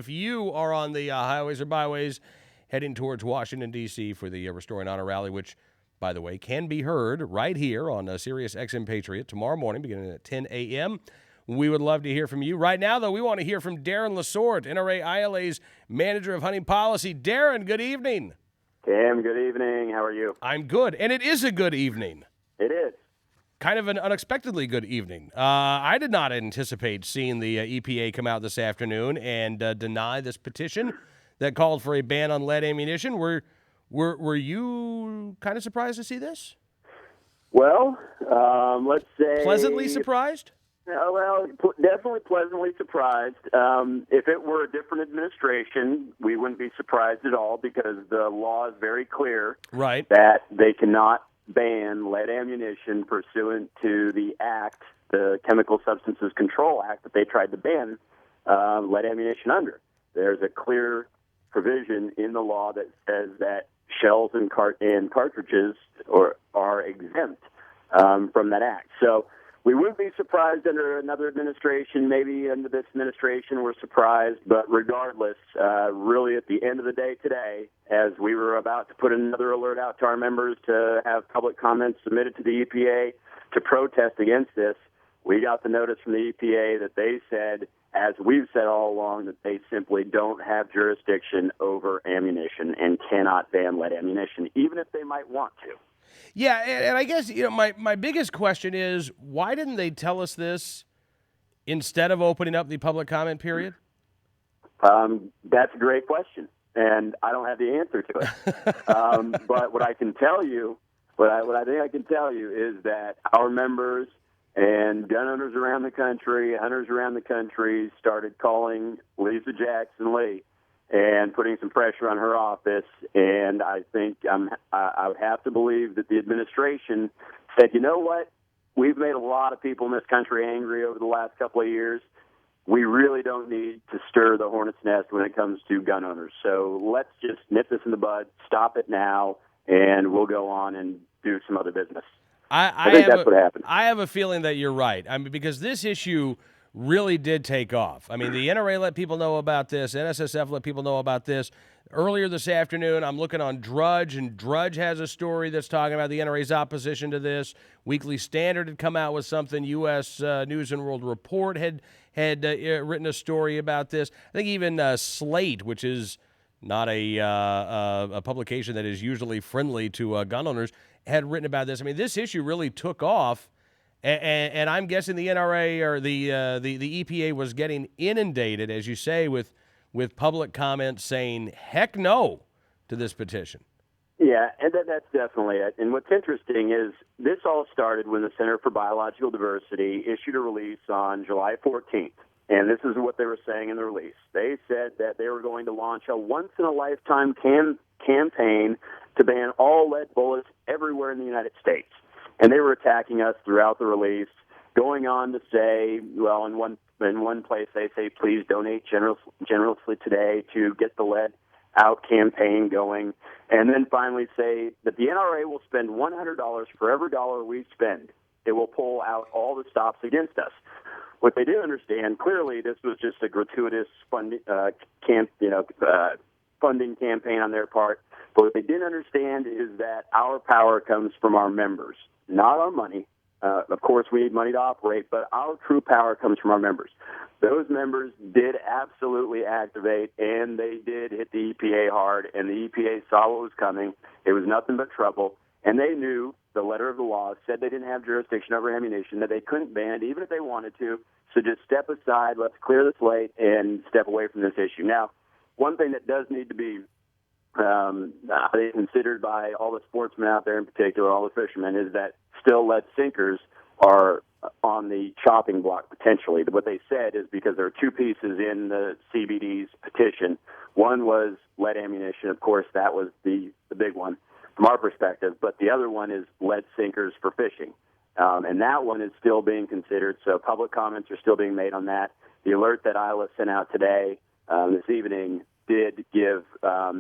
If you are on the highways or byways heading towards Washington, D.C. for the Restoring Honor Rally, which, by the way, can be heard right here on Sirius XM Patriot tomorrow morning beginning at 10 a.m., we would love to hear from you. Right now, though, we want to hear from Darren La Sorte, NRA-ILA's Manager of Hunting Policy. Darren, good evening. Tim, good evening. How are you? I'm good, and it is a good evening. It is. Kind of an unexpectedly good evening. I did not anticipate seeing the EPA come out this afternoon and deny this petition that called for a ban on lead ammunition. Were you kind of surprised to see this? Well, let's say... Pleasantly surprised? Definitely pleasantly surprised. If it were a different administration, we wouldn't be surprised at all because the law is very clear that they cannot ban lead ammunition pursuant to the act, the Chemical Substances Control Act that they tried to ban lead ammunition under. There's a clear provision in the law that says that shells and cartridges are exempt from that act. So we wouldn't be surprised under another administration. Maybe under this administration we're surprised, but regardless, really at the end of the day today, as we were about to put another alert out to our members to have public comments submitted to the EPA to protest against this, we got the notice from the EPA that they said, as we've said all along, that they simply don't have jurisdiction over ammunition and cannot ban lead ammunition, even if they might want to. Yeah, and I guess my biggest question is, why didn't they tell us this instead of opening up the public comment period? That's a great question, and I don't have the answer to it. But what I can tell you, what I think I can tell you is that our members and gun owners around the country, hunters around the country, started calling Lisa Jackson Lee and putting some pressure on her office. And I think I would have to believe that the administration said, you know what, we've made a lot of people in this country angry over the last couple of years. We really don't need to stir the hornet's nest when it comes to gun owners. So let's just nip this in the bud, stop it now, and we'll go on and do some other business. I think that's what happened. I have a feeling that you're right. I mean, because this issue really did take off. I mean, the NRA let people know about this. NSSF let people know about this. Earlier this afternoon, I'm looking on Drudge, and Drudge has a story that's talking about the NRA's opposition to this. Weekly Standard had come out with something. U.S. News and World Report had written a story about this. I think even Slate, which is not a publication that is usually friendly to gun owners, had written about this. I mean, this issue really took off. And I'm guessing the NRA or the EPA was getting inundated, as you say, with public comments saying heck no to this petition. Yeah, and that's definitely it. And what's interesting is this all started when the Center for Biological Diversity issued a release on July 14th. And this is what they were saying in the release. They said that they were going to launch a once-in-a-lifetime campaign to ban all lead bullets everywhere in the United States. And they were attacking us throughout the release, going on to say, well, in one place they say, please donate generously today to get the lead out campaign going, and then finally say that the NRA will spend $100 for every dollar we spend. It will pull out all the stops against us. What they didn't understand, clearly, this was just a gratuitous funding campaign on their part. But what they didn't understand is that our power comes from our members, not our money. Of course, we need money to operate, but our true power comes from our members. Those members did absolutely activate, and they did hit the EPA hard, and the EPA saw what was coming. It was nothing but trouble, and they knew the letter of the law said they didn't have jurisdiction over ammunition, that they couldn't ban it even if they wanted to. So just step aside, let's clear the slate, and step away from this issue. Now, one thing that does need to be considered by all the sportsmen out there, in particular, all the fishermen, is that still lead sinkers are on the chopping block potentially. What they said is because there are two pieces in the CBDs petition. One was lead ammunition. Of course, that was the big one from our perspective. But the other one is lead sinkers for fishing. And that one is still being considered. So public comments are still being made on that. The alert that ILA sent out today, this evening, did give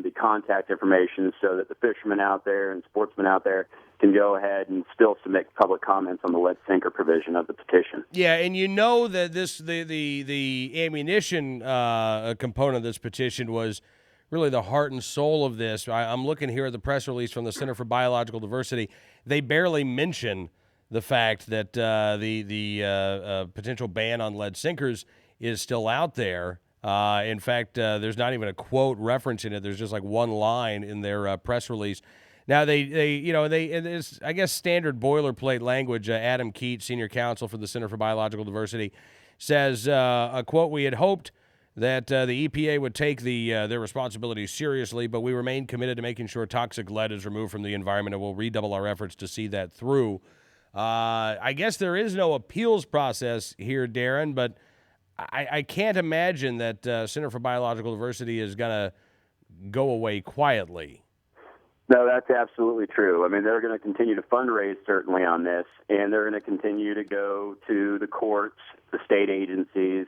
the contact information so that the fishermen out there and sportsmen out there can go ahead and still submit public comments on the lead sinker provision of the petition. Yeah, and you know that the ammunition component of this petition was really the heart and soul of this. I'm looking here at the press release from the Center for Biological Diversity. They barely mention the fact that the potential ban on lead sinkers is still out there. In fact, there's not even a quote referencing it. There's just like one line in their press release. Now it's, I guess, standard boilerplate language. Adam Keat, senior counsel for the Center for Biological Diversity, says, a quote, "We had hoped that the EPA would take their responsibilities seriously, but we remain committed to making sure toxic lead is removed from the environment, and we'll redouble our efforts to see that through." I guess there is no appeals process here, Darren, but I can't imagine that Center for Biological Diversity is going to go away quietly. No, that's absolutely true. I mean, they're going to continue to fundraise, certainly, on this, and they're going to continue to go to the courts, the state agencies,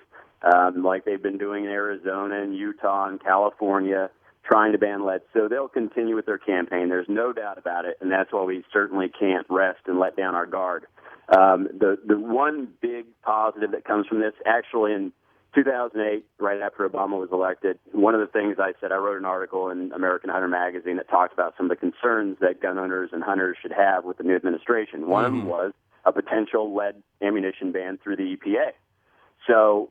like they've been doing in Arizona and Utah and California, trying to ban lead. So they'll continue with their campaign. There's no doubt about it, and that's why we certainly can't rest and let down our guard. The one big positive that comes from this, actually in 2008, right after Obama was elected, one of the things I said, I wrote an article in American Hunter magazine that talked about some of the concerns that gun owners and hunters should have with the new administration. One of them was a potential lead ammunition ban through the EPA. So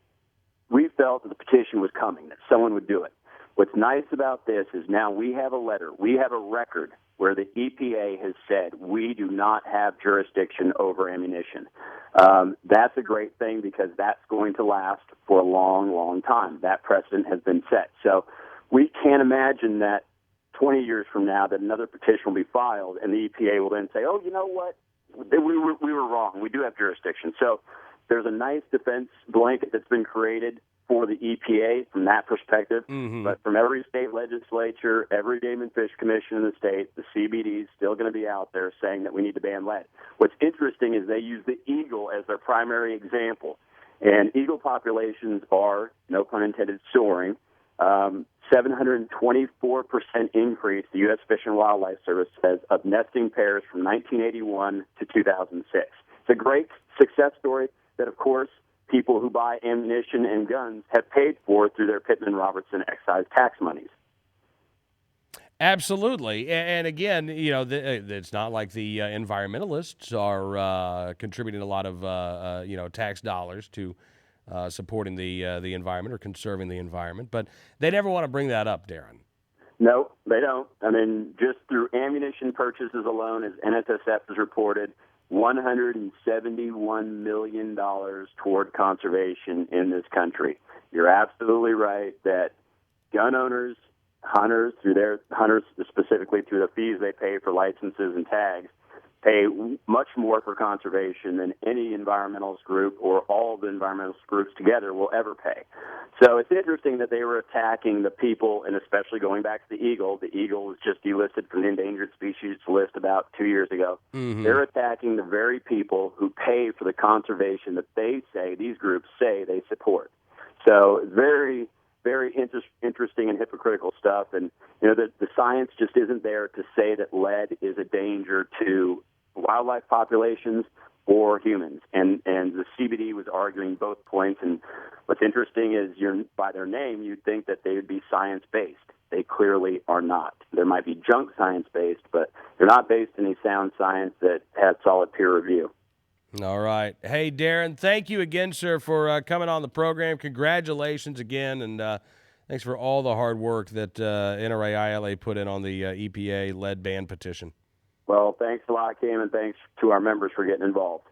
we felt that the petition was coming, that someone would do it. What's nice about this is now we have a letter, we have a record where the EPA has said we do not have jurisdiction over ammunition. That's a great thing because that's going to last for a long, long time. That precedent has been set. So we can't imagine that 20 years from now that another petition will be filed and the EPA will then say, oh, you know what, we were wrong. We do have jurisdiction. So there's a nice defense blanket that's been created for the EPA from that perspective, but from every state legislature, every game and fish commission in the state, the CBDs still going to be out there saying that we need to ban lead. What's interesting is they use the eagle as their primary example, and eagle populations are, no pun intended, soaring. 724% increase, the U.S. Fish and Wildlife Service says, of nesting pairs from 1981 to 2006. It's a great success story that, of course, people who buy ammunition and guns have paid for through their Pittman-Robertson excise tax monies. Absolutely. And again, it's not like the environmentalists are contributing a lot of, tax dollars to supporting the environment or conserving the environment. But they never want to bring that up, Darren. No, they don't. I mean, just through ammunition purchases alone, as NSSF has reported, $171 million toward conservation in this country. You're absolutely right that gun owners, hunters, specifically through the fees they pay for licenses and tags, pay much more for conservation than any environmentalist group or all of the environmentalist groups together will ever pay. So it's interesting that they were attacking the people, and especially going back to the eagle. The eagle was just delisted from the endangered species list about 2 years ago. They're attacking the very people who pay for the conservation that these groups say they support. So very, very interesting and hypocritical stuff. And, the science just isn't there to say that lead is a danger to wildlife populations or humans. And the CBD was arguing both points. And what's interesting is by their name, you'd think that they would be science-based. They clearly are not. There might be junk science-based, but they're not based in any sound science that has solid peer review. All right. Hey, Darren, thank you again, sir, for coming on the program. Congratulations again, and thanks for all the hard work that NRA-ILA put in on the EPA lead ban petition. Well, thanks a lot, Cam, and thanks to our members for getting involved.